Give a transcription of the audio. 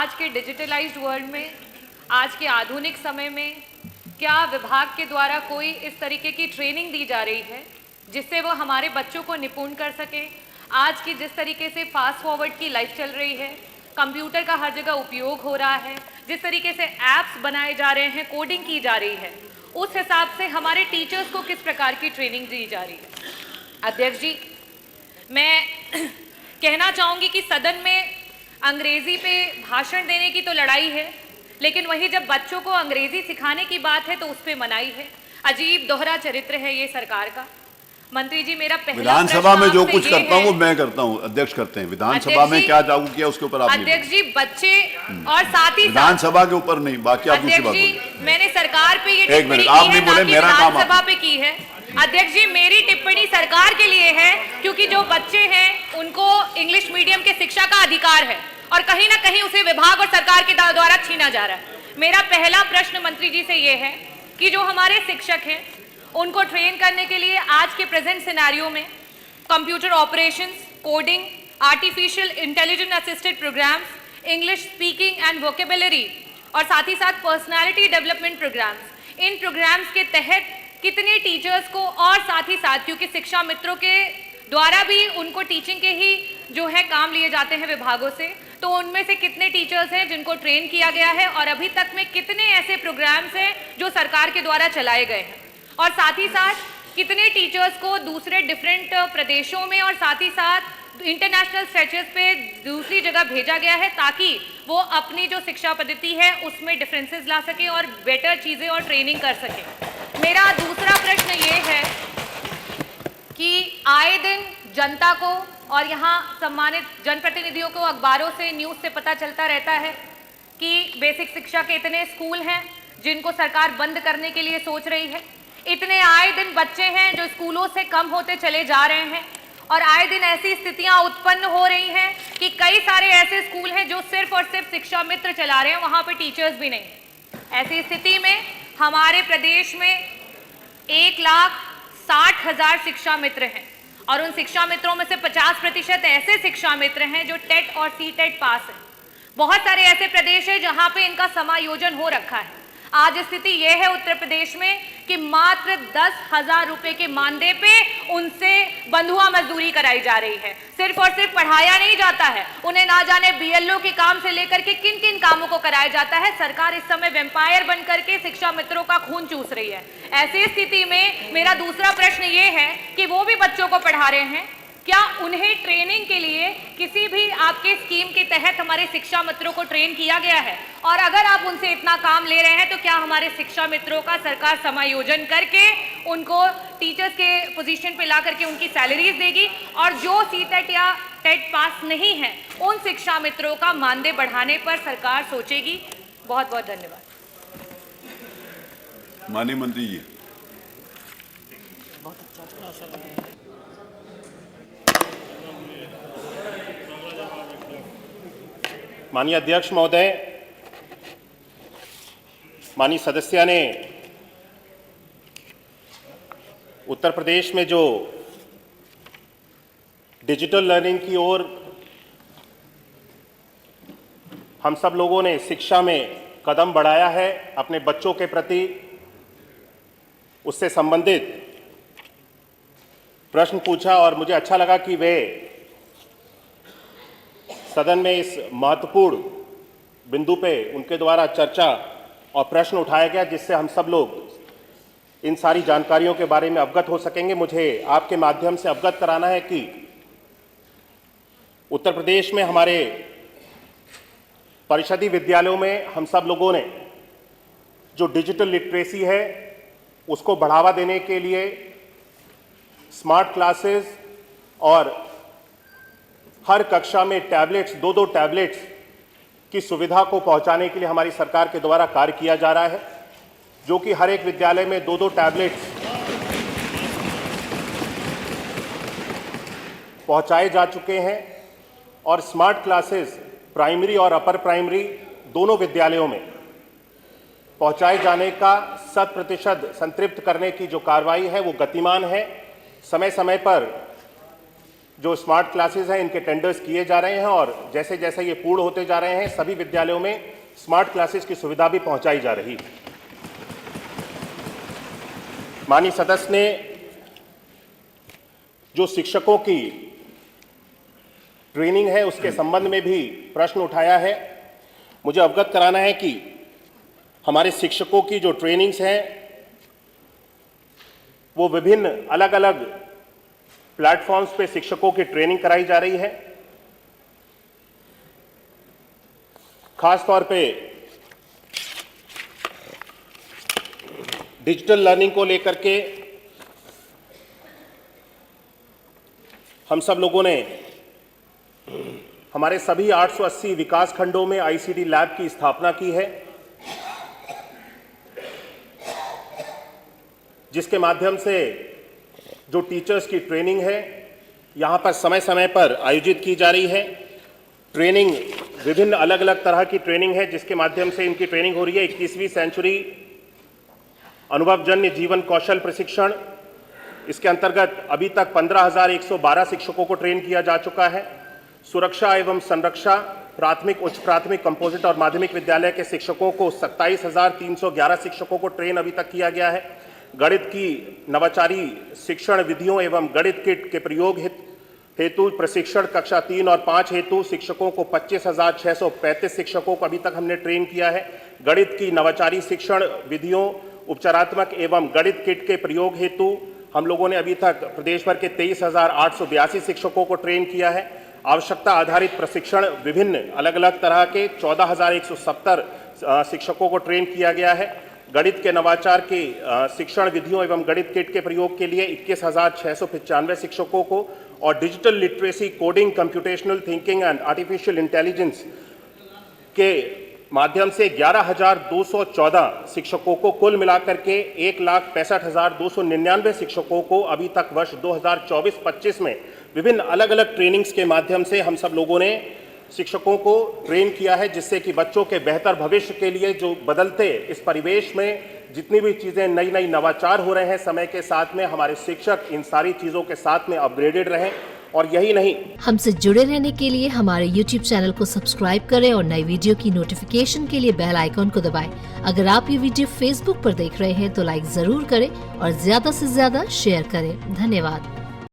आज के digitalised world में, आज के आधुनिक समय में क्या विभाग के द्वारा कोई इस तरीके की ट्रेनिंग दी जा रही है जिससे वो हमारे बच्चों को निपुण कर सके? आज की जिस तरीके से फास्ट फॉरवर्ड की लाइफ चल रही है, कंप्यूटर का हर जगह उपयोग हो रहा है, जिस तरीके से ऐप्स बनाए जा रहे हैं, कोडिंग की जा रही है, उस हिसाब से हमारे टीचर्स को किस प्रकार की ट्रेनिंग दी जा रही है? अध्यक्ष जी, मैं कहना चाहूँगी कि सदन में अंग्रेजी पे भाषण देने की तो लड़ाई है, लेकिन वही जब बच्चों को अंग्रेजी सिखाने की बात है तो उस पे मनाही है। अजीब दोहरा चरित्र है ये सरकार का। मंत्री जी, मेरा पहला विधानसभा में जो कुछ करता हूँ वो मैं करता हूँ, अध्यक्ष करते हैं। विधानसभा में क्या लागू किया उसके ऊपर आप अध्यक्ष जी, बच्चे और साथ ही विधानसभा के ऊपर नहीं, बाकी आप दूसरी बात बोलिए। मैंने सरकार पे ये टिप्पणी आप नहीं बोले, मेरा काम विधानसभा पे की है। अध्यक्ष जी, मेरी टिप्पणी सरकार के लिए है क्योंकि जो बच्चे हैं उनको इंग्लिश मीडियम के शिक्षा का अधिकार है और कहीं ना कहीं उसे विभाग और सरकार के द्वारा छीना जा रहा है। मेरा पहला प्रश्न मंत्री जी से ये है कि जो हमारे शिक्षक हैं उनको ट्रेन करने के लिए आज के प्रेजेंट सिनेरियो में computer operations, coding, artificial intelligence assisted programmes, English speaking and vocabulary और साथ ही साथ पर्सनालिटी डेवलपमेंट प्रोग्राम्स, इन प्रोग्राम्स के तहत कितने टीचर्स को, और साथ ही साथ क्योंकि शिक्षा मित्रों के द्वारा भी उनको टीचिंग के ही जो है काम लिए जाते हैं विभागों से, तो उनमें से कितने टीचर्स हैं जिनको ट्रेन किया गया है और अभी तक में कितने ऐसे प्रोग्राम्स हैं जो सरकार के द्वारा चलाए गए हैं, और साथ ही साथ कितने टीचर्स को दूसरे डिफरेंट प्रदेशों में और साथ ही साथ इंटरनेशनल स्ट्रेचेस पे दूसरी जगह भेजा गया है ताकि वो अपनी जो शिक्षा पद्धति है उसमें डिफरेंसेस ला सके और बेटर चीज़ें और ट्रेनिंग कर सके। मेरा दूसरा प्रश्न ये है कि आए दिन जनता को और यहाँ सम्मानित जनप्रतिनिधियों को अखबारों से, न्यूज़ से पता चलता रहता है कि बेसिक शिक्षा के इतने स्कूल हैं जिनको सरकार बंद करने के लिए सोच रही है। इतने आए दिन बच्चे हैं जो स्कूलों से कम होते चले जा रहे हैं और आए दिन ऐसी स्थितियां उत्पन्न हो रही हैं कि कई सारे ऐसे स्कूल हैं जो सिर्फ और सिर्फ शिक्षा मित्र चला रहे हैं, वहां पे टीचर्स भी नहीं। ऐसी स्थिति में हमारे प्रदेश में 1,60,000 शिक्षा मित्र हैं और उन शिक्षा मित्रों में से 50% ऐसे शिक्षा मित्र हैं जो टेट और सीटेट पास हैं। बहुत सारे ऐसे प्रदेश हैं जहां पे इनका समायोजन हो रखा है। आज स्थिति यह है उत्तर प्रदेश में कि मात्र 10,000 रुपए के मानदेय पे उनसे बंधुआ मजदूरी कराई जा रही है। सिर्फ और सिर्फ पढ़ाया नहीं जाता है, उन्हें ना जाने बीएलओ के काम से लेकर के किन किन कामों को कराया जाता है। सरकार इस समय वेम्पायर बन करके शिक्षा मित्रों का खून चूस रही है। ऐसी स्थिति में मेरा दूसरा प्रश्न ये है कि वो भी बच्चों को पढ़ा रहे हैं, क्या उन्हें ट्रेनिंग के लिए किसी भी आपके स्कीम के तहत हमारे शिक्षा मित्रों को ट्रेन किया गया है? और अगर आप उनसे इतना काम ले रहे हैं तो क्या हमारे शिक्षा मित्रों का सरकार समायोजन करके उनको टीचर्स के पोजीशन पे ला करके उनकी सैलरीज देगी? और जो सीटेट या टेट पास नहीं है उन शिक्षा मित्रों का मानदेय बढ़ाने पर सरकार सोचेगी? बहुत बहुत धन्यवाद। माननीय मंत्री जी। माननीय अध्यक्ष महोदय, माननीय सदस्य ने उत्तर प्रदेश में जो डिजिटल लर्निंग की ओर हम सब लोगों ने शिक्षा में कदम बढ़ाया है अपने बच्चों के प्रति, उससे संबंधित प्रश्न पूछा और मुझे अच्छा लगा कि वे सदन में इस महत्वपूर्ण बिंदु पे उनके द्वारा चर्चा और प्रश्न उठाया गया जिससे हम सब लोग इन सारी जानकारियों के बारे में अवगत हो सकेंगे। मुझे आपके माध्यम से अवगत कराना है कि उत्तर प्रदेश में हमारे परिषदीय विद्यालयों में हम सब लोगों ने जो डिजिटल लिटरेसी है उसको बढ़ावा देने के लिए स्मार्ट क्लासेस और हर कक्षा में टैबलेट्स, 2-2 टैबलेट्स की सुविधा को पहुंचाने के लिए हमारी सरकार के द्वारा कार्य किया जा रहा है, जो कि हर एक विद्यालय में 2-2 टैबलेट्स पहुंचाए जा चुके हैं और स्मार्ट क्लासेस प्राइमरी और अपर प्राइमरी दोनों विद्यालयों में पहुंचाए जाने का 100% संतृप्त करने की जो कार्रवाई है वो गतिमान है। समय समय पर जो स्मार्ट क्लासेस हैं इनके टेंडर्स किए जा रहे हैं और जैसे जैसे ये पूर्ण होते जा रहे हैं सभी विद्यालयों में स्मार्ट क्लासेस की सुविधा भी पहुंचाई जा रही है। माननीय सदस्य ने जो शिक्षकों की ट्रेनिंग है उसके संबंध में भी प्रश्न उठाया है। मुझे अवगत कराना है कि हमारे शिक्षकों की जो ट्रेनिंग्स हैं वो विभिन्न अलग अलग प्लेटफॉर्म्स पे शिक्षकों की ट्रेनिंग कराई जा रही है। खास तौर पे डिजिटल लर्निंग को लेकर के हम सब लोगों ने हमारे सभी 880 विकास खंडों में आईसीटी लैब की स्थापना की है, जिसके माध्यम से जो टीचर्स की ट्रेनिंग है यहाँ पर समय समय पर आयोजित की जा रही है। ट्रेनिंग विभिन्न अलग अलग तरह की ट्रेनिंग है जिसके माध्यम से इनकी ट्रेनिंग हो रही है। 21वीं सेंचुरी अनुभवजन्य जीवन कौशल प्रशिक्षण, इसके अंतर्गत अभी तक 15,112 शिक्षकों को ट्रेन किया जा चुका है। सुरक्षा एवं संरक्षा प्राथमिक, उच्च प्राथमिक, कंपोजिट और माध्यमिक विद्यालय के शिक्षकों को 27,311 शिक्षकों को ट्रेन अभी तक किया गया है। गणित की नवाचारी शिक्षण विधियों एवं गणित किट के प्रयोग हेतु प्रशिक्षण कक्षा 3 और 5 हेतु शिक्षकों को 25,635 शिक्षकों को अभी तक हमने ट्रेन किया है। गणित की नवाचारी शिक्षण विधियों, उपचारात्मक एवं गणित किट के प्रयोग हेतु हम लोगों ने अभी तक प्रदेश भर के 23,882 शिक्षकों को ट्रेन किया है। आवश्यकता आधारित प्रशिक्षण विभिन्न अलग अलग तरह के 14,170 शिक्षकों को ट्रेन किया गया है। गणित के नवाचार के शिक्षण विधियों एवं गणित किट के प्रयोग के लिए 21,695 शिक्षकों को और digital literacy, coding, computational thinking and artificial intelligence के माध्यम से 11,214 शिक्षकों को कुल मिलाकर के 1,65,299 शिक्षकों को अभी तक वर्ष 2024-25 में विभिन्न अलग अलग ट्रेनिंग्स के माध्यम से हम सब लोगों ने शिक्षकों को ट्रेन किया है, जिससे कि बच्चों के बेहतर भविष्य के लिए जो बदलते इस परिवेश में जितनी भी चीज़ें नई नई नवाचार हो रहे हैं समय के साथ में, हमारे शिक्षक इन सारी चीज़ों के साथ में अपग्रेडेड रहें। और यही नहीं, हमसे जुड़े रहने के लिए हमारे YouTube चैनल को सब्सक्राइब करें और नई वीडियो की नोटिफिकेशन के लिए बेल आइकॉन को दबाएं। अगर आप ये वीडियो Facebook पर देख रहे हैं तो लाइक जरूर करें और ज्यादा से ज्यादा शेयर करें। धन्यवाद।